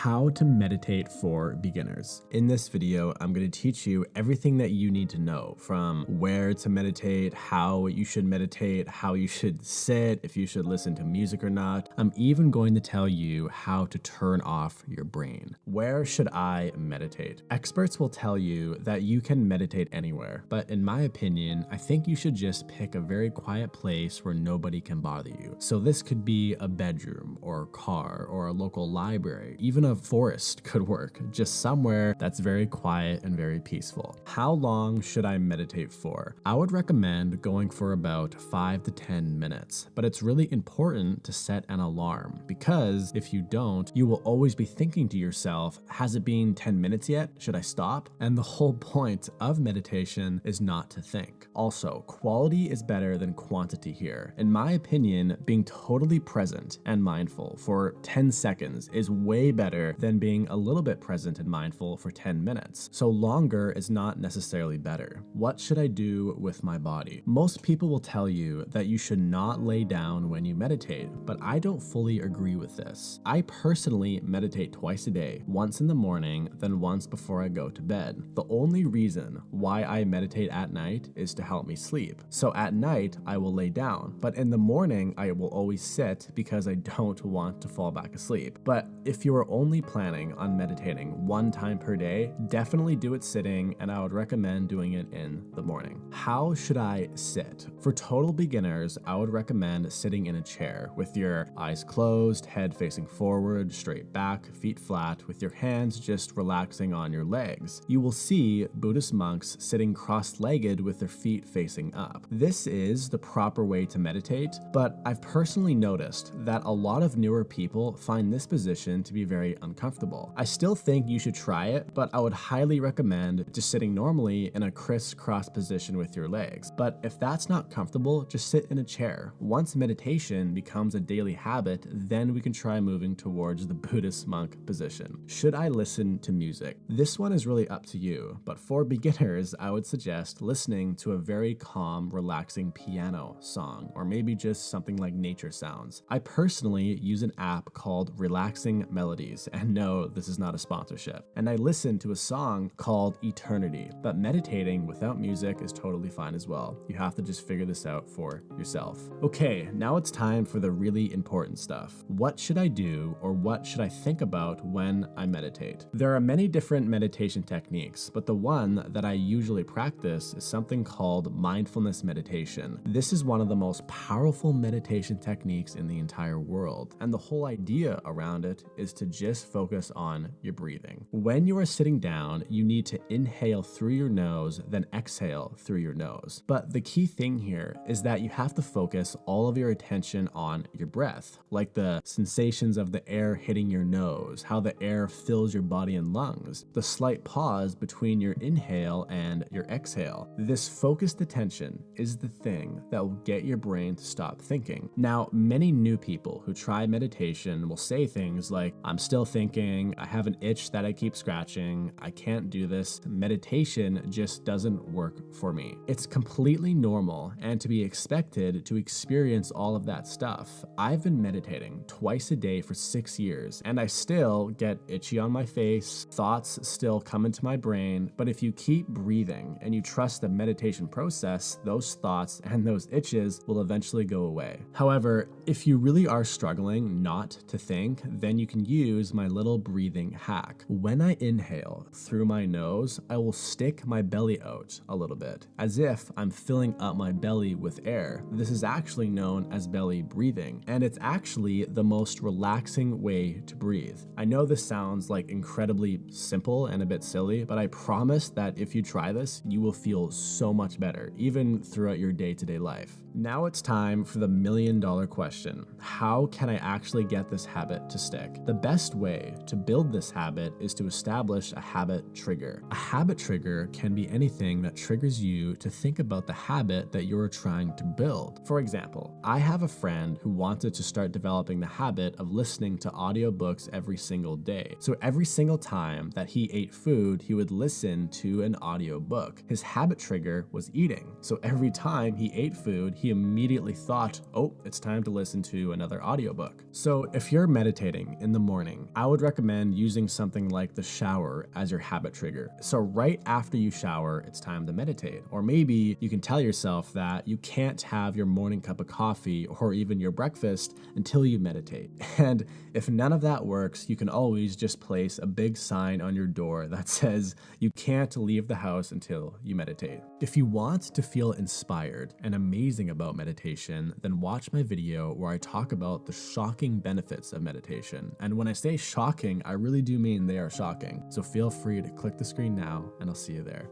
How to meditate for beginners. In this video, I'm going to teach you everything that you need to know, from where to meditate, how you should meditate, how you should sit, if you should listen to music or not. I'm even going to tell you how to turn off your brain. Where should I meditate? Experts will tell you that you can meditate anywhere, but in my opinion, I think you should just pick a very quiet place where nobody can bother you. So this could be a bedroom or a car or a local library. Even a forest could work, just somewhere that's very quiet and very peaceful. How long should I meditate for? I would recommend going for about 5 to 10 minutes, but it's really important to set an alarm, because if you don't, you will always be thinking to yourself, has it been 10 minutes yet? Should I stop? And the whole point of meditation is not to think. Also, quality is better than quantity here. In my opinion, being totally present and mindful for 10 seconds is way better than being a little bit present and mindful for 10 minutes. So longer is not necessarily better. What should I do with my body? Most people will tell you that you should not lay down when you meditate, but I don't fully agree with this. I personally meditate twice a day, once in the morning, then once before I go to bed. The only reason why I meditate at night is to help me sleep. So at night, I will lay down, but in the morning, I will always sit because I don't want to fall back asleep. But if you are only planning on meditating one time per day, definitely do it sitting, and I would recommend doing it in the morning. How should I sit? For total beginners, I would recommend sitting in a chair with your eyes closed, head facing forward, straight back, feet flat, with your hands just relaxing on your legs. You will see Buddhist monks sitting cross-legged with their feet facing up. This is the proper way to meditate, but I've personally noticed that a lot of newer people find this position to be very uncomfortable. I still think you should try it, but I would highly recommend just sitting normally in a crisscross position with your legs. But if that's not comfortable, just sit in a chair. Once meditation becomes a daily habit, then we can try moving towards the Buddhist monk position. Should I listen to music? This one is really up to you, but for beginners, I would suggest listening to a very calm, relaxing piano song, or maybe just something like nature sounds. I personally use an app called Relaxing Melodies, and no, this is not a sponsorship. And I listen to a song called Eternity, but meditating without music is totally fine as well. You have to just figure this out for yourself. Okay, now it's time for the really important stuff. What should I do, or what should I think about when I meditate? There are many different meditation techniques, but the one that I usually practice is something called mindfulness meditation. This is one of the most powerful meditation techniques in the entire world, and the whole idea around it is to just focus on your breathing. When you are sitting down, you need to inhale through your nose, then exhale through your nose. But the key thing here is that you have to focus all of your attention on your breath, like the sensations of the air hitting your nose, how the air fills your body and lungs, the slight pause between your inhale and your exhale. This focused attention is the thing that will get your brain to stop thinking. Now, many new people who try meditation will say things like, I'm still thinking, I have an itch that I keep scratching, I can't do this, meditation just doesn't work for me. It's completely normal and to be expected to experience all of that stuff. I've been meditating twice a day for 6 years, and I still get itchy on my face, thoughts still come into my brain, but if you keep breathing and you trust the meditation process, those thoughts and those itches will eventually go away. However, if you really are struggling not to think, then you can use my little breathing hack. When I inhale through my nose, I will stick my belly out a little bit, as if I'm filling up my belly with air. This is actually known as belly breathing, and it's actually the most relaxing way to breathe. I know this sounds like incredibly simple and a bit silly, but I promise that if you try this, you will feel so much better, even throughout your day-to-day life. Now it's time for the million-dollar question. How can I actually get this habit to stick? The best way to build this habit is to establish a habit trigger. A habit trigger can be anything that triggers you to think about the habit that you're trying to build. For example, I have a friend who wanted to start developing the habit of listening to audiobooks every single day. So every single time that he ate food, he would listen to an audiobook. His habit trigger was eating. So every time he ate food, he immediately thought, oh, it's time to listen to another audiobook. So if you're meditating in the morning, I would recommend using something like the shower as your habit trigger. So right after you shower, it's time to meditate. Or maybe you can tell yourself that you can't have your morning cup of coffee or even your breakfast until you meditate. And if none of that works, you can always just place a big sign on your door that says you can't leave the house until you meditate. If you want to feel inspired and amazing about meditation, then watch my video where I talk about the shocking benefits of meditation. And when I say shocking, I really do mean they are shocking. So feel free to click the screen now and I'll see you there.